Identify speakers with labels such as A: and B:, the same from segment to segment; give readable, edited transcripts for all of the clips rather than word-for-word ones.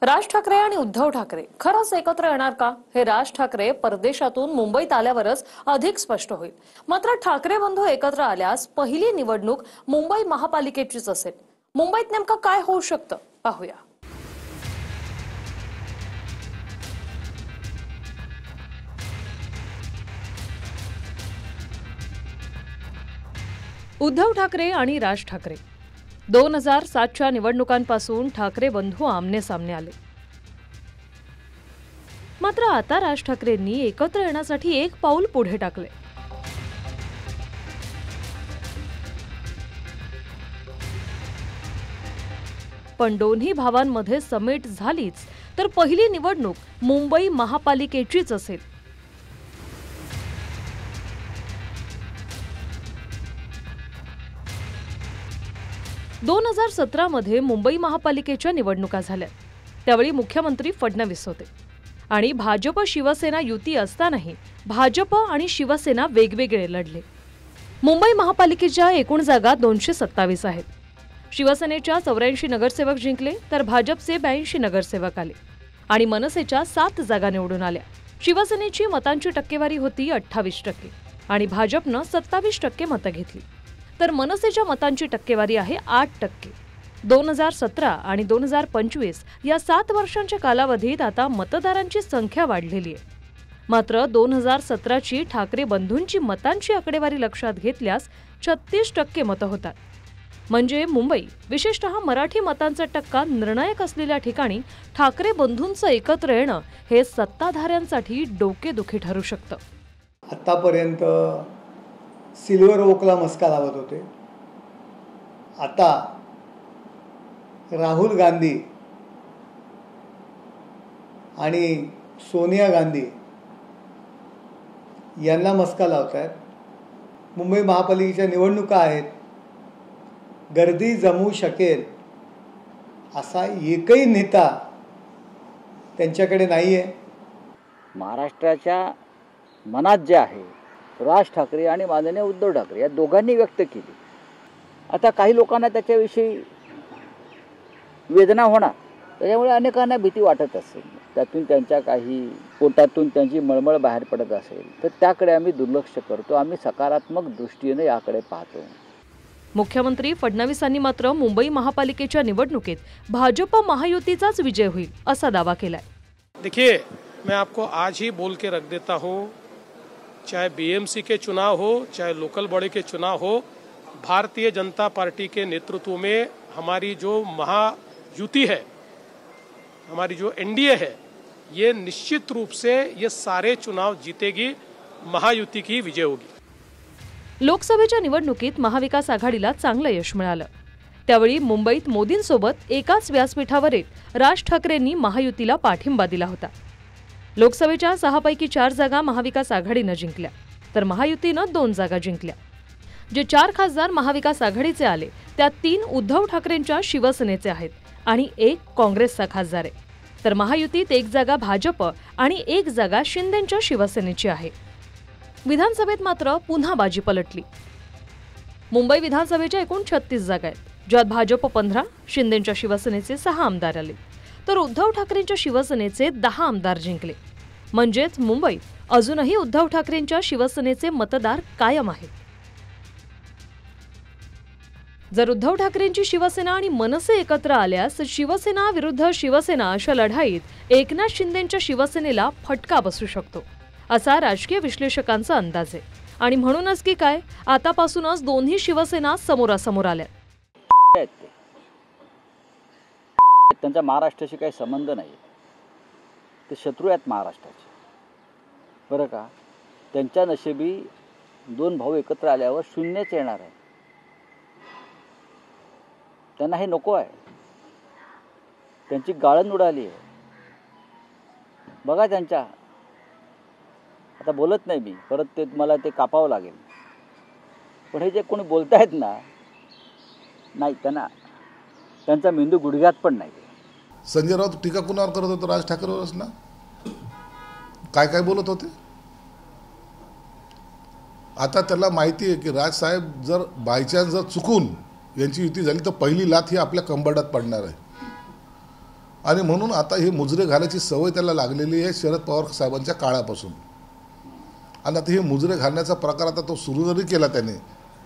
A: राज ठाकरे आणि उद्धव ठाकरे खरंच एकत्र येणार का हे राज ठाकरे परदेशातून मुंबईत आल्यावरच अधिक स्पष्ट होईल। मात्र ठाकरे बंधू एकत्र आल्यास पहिली निवडणूक मुंबई महापालिकेचीच असेल। मुंबईत नेमकं काय होऊ शकतं पाहूया। उद्धव ठाकरे आणि राज ठाकरे 2007च्या निवडणुकांपासून ठाकरे बंधू आमने सामने आले। मात्र आता राज ठाकरेंनी एकत्र येण्यासाठी एक पाऊल पुढे टाकले। पण दोन्ही भावांमध्ये समेट झालीच तर पहिली निवडणूक मुंबई महापालिकेचीच असेल। 2017 मध्ये मुंबई महापालिकेच्या निवडणुका झाल्या। त्यावेळी मुख्यमंत्री फडणवीस होते आणि भाजप शिवसेना युती असतानाही भाजप आणि शिवसेना वेगवेगळे लढले। मुंबई महापालिकेच्या एकूण जागा 227 आहेत। शिवसेनेच्या 84 नगरसेवक जिंकले तर भाजपचे 82 नगरसेवक आले आणि मनसेच्या 7 जागा निवडून आल्या। शिवसेनेची मतांची टक्केवारी होती 28% आणि भाजपनं 27% मतं घेतली, तर मनसेच्या मतांची टक्केवारी आहे 8%। 2017 आणि 2025 या 7 वर्षांच्या कालावधीत आता मतदारांची संख्या वाढलेली आहे। मात्र 2017ची ठाकरे बंधूंची मतांची आकडेवारी लक्षात घेतल्यास 36% मतं होतात। म्हणजे मुंबई विशेषतः मराठी मतांचा टक्का निर्णायक असलेल्या ठिकाणी ठाकरे बंधूंचं एकत्र येणं हे सत्ताधाऱ्यांसाठी डोकेदुखी ठरू शकतं।
B: आतापर्यंत सिल्वर ओकला मस्का लावत होते, आता राहुल गांधी आणि सोनिया गांधी यांना मस्का लावतायत। मुंबई महापालिकेच्या निवडणुका आहेत, गर्दी जमू शकेल असा एकही नेता त्यांच्याकडे नाही आहे।
C: महाराष्ट्राच्या मनात जे आहे राज ठाकरे आणि माननीय उद्धव ठाकरे या दोघांनी व्यक्त केली। आता काही लोकांना त्याच्याविषयी वेदना होणार, त्याच्यामुळे अनेकांना भीती वाटत असेल, त्यातून त्यांच्या काही पोटातून त्यांची मळमळ बाहेर पडत असेल तर त्याकडे आम्ही दुर्लक्ष करतो। आम्ही सकारात्मक दृष्टीने याकडे पाहतो।
A: मुख्यमंत्री फडणवीसांनी मात्र मुंबई महापालिकेच्या निवडणुकीत भाजप महायुतीचाच विजय होईल असा दावा केलाय।
D: देखिए, मैं आपको आज ही बोल के रख देता हूँ, चाहे बीएमसी के चुनाव हो, चाहे लोकल बॉडी के चुनाव हो, भारतीय जनता पार्टी के नेतृत्व में हमारी जो महायुति है, हमारी जो एनडीए है, ये निश्चित रूप से ये सारे चुनाव जीतेगी। महायुति की विजय होगी।
A: लोकसभेच्या निवडणुकीत महाविकास आघाडीला चांगलं यश मिळालं। त्यावेळी मुंबईत मोदींसोबत एकाच व्यासपीठावर राज ठाकरेंनी महायुतीला पाठिंबा दिला होता। लोकसभेच्या 6 पैकी 4 जागा महाविकास आघाडीनं जिंकल्या तर महायुतीनं 2 जागा जिंकल्या। जे 4 खासदार महाविकास आघाडीचे आले त्यात 3 उद्धव ठाकरेंच्या शिवसेनेचे आहेत आणि 1 काँग्रेसचा खासदार आहे, तर महायुतीत 1 जागा भाजप आणि 1 जागा शिंदेंच्या शिवसेनेची आहे। विधानसभेत मात्र पुन्हा बाजी पलटली। मुंबई विधानसभेच्या एकूण 36 जागा आहेत, ज्यात भाजप 15, शिंदेंच्या शिवसेनेचे 6 आमदार आले तर उद्धव ठाकरेंच्या शिवसेनेचे 10 आमदार जिंकले। म्हणजेच मुंबईत अजूनही उद्धव ठाकरेंच्या शिवसेनेचे मतदार कायम आहेत। जर उद्धव ठाकरेंची शिवसेना आणि मनसे एकत्र आल्यास शिवसेना विरुद्ध शिवसेना अशा लढाईत एकनाथ शिंदेंच्या शिवसेनेला फटका बसू शकतो असा राजकीय विश्लेषकांचा अंदाज आहे। आणि म्हणूनच की काय, आतापासूनच दोन्ही शिवसेना समोरासमोर आल्या।
C: त्यांचा महाराष्ट्राशी काही संबंध नाही, ते शत्रू आहेत महाराष्ट्राचे, बरं का। त्यांच्या नशिबी 2 भाऊ एकत्र आल्यावर शून्यच येणार आहे। त्यांना हे नको आहे, त्यांची गाळण उडाली आहे। बघा त्यांच्या, आता बोलत नाही मी, परत ते मला ते कापावं लागेल, पण हे जे कोणी बोलतायत ना, नाही, त्यांचा मेंदू गुडघ्यात पण नाही।
E: संजय राऊत टीका कुणावर करत होते? राज ठाकरेवरच ना। काय काय बोलत होते? आता त्याला माहिती आहे की राज साहेब जर बायचान्स जर चुकून यांची युती झाली तर पहिली लाथ ही आपल्या कंबरडात पडणार आहे। आणि म्हणून आता ही मुजरे घालायची सवय त्याला लागलेली आहे शरद पवार साहेबांच्या काळापासून. आणि आता हे मुजरे घालण्याचा प्रकार आता तो सुरू जरी केला त्याने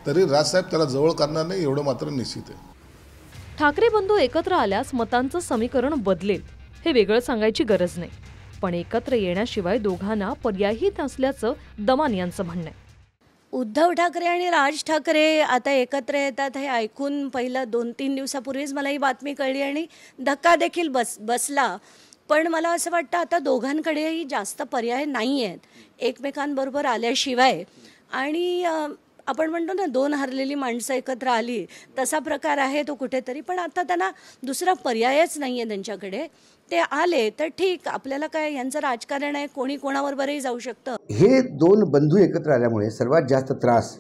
E: तरी राजसाहेब त्याला जवळ करणार नाही एवढं मात्र निश्चित आहे.
A: ठाकरे बंधू एकत्र आल्यास मतांचं समीकरण बदलेल हे वेगळं सांगायची गरज नाही, पण एकत्र येण्याशिवाय दोघांना पर्यायही नसल्याचं दमान यांचं म्हणणं आहे.
F: उद्धव ठाकरे आणि राज ठाकरे आता एकत्र येतात हे ऐकून पहिलं 2-3 दिवसापूर्वीच मला ही बातमी कळली आणि धक्का देखील बसला. पण मला असं वाटतं आता दोघांकडेही जास्त पर्याय नाही आहेत एकमेकांबरोबर आल्याशिवाय. आणि आपण म्हणतो ना 2 हरलेली माणसं एकत्र आली तसा प्रकार आहे तो कुठेतरी. पण आता त्यांना दुसरा पर्यायच नाही आहे त्यांच्याकडे. ते आले तर ठीक, आपल्याला काय यांचं राजकारण आहे, कोणी कोणाबरोबरही जाऊ शकतं.
G: हे 2 बंधू एकत्र आल्यामुळे सर्वात जास्त त्रास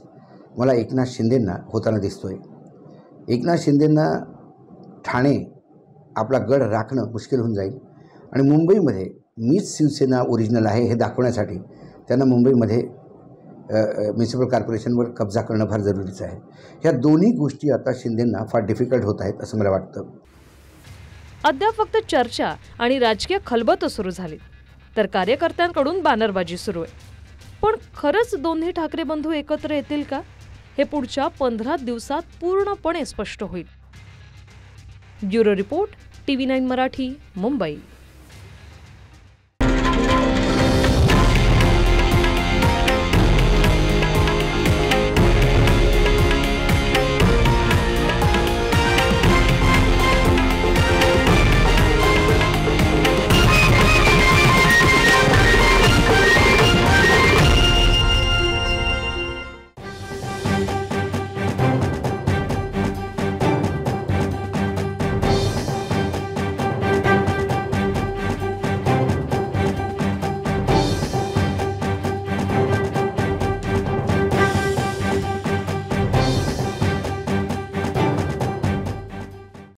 G: मला एकनाथ शिंदेंना होताना दिसतोय. एकनाथ शिंदेंना ठाणे आपला गड राखणं मुश्किल होऊन जाईल आणि मुंबईमध्ये मीच शिवसेना ओरिजिनल आहे हे दाखवण्यासाठी त्यांना मुंबईमध्ये म्युनिसिपल कॉर्पोरेशनवर कब्जा करणं फार जरुरीचं आहे. ह्या दोन्ही गोष्टी आता शिंदेंना फार डिफिकल्ट होत आहेत असं मला वाटतं.
A: अद्याप फक्त चर्चा आणि राजकीय खलबत सुरू झाली तर कार्यकर्त्यांकडून बॅनरबाजी सुरू आहे. पण खरंच दोन्ही ठाकरे बंधू एकत्र येतील का हे पुढच्या 15 दिवसात पूर्णपणे स्पष्ट होईल. Bureau report, TV9 Marathi, Mumbai.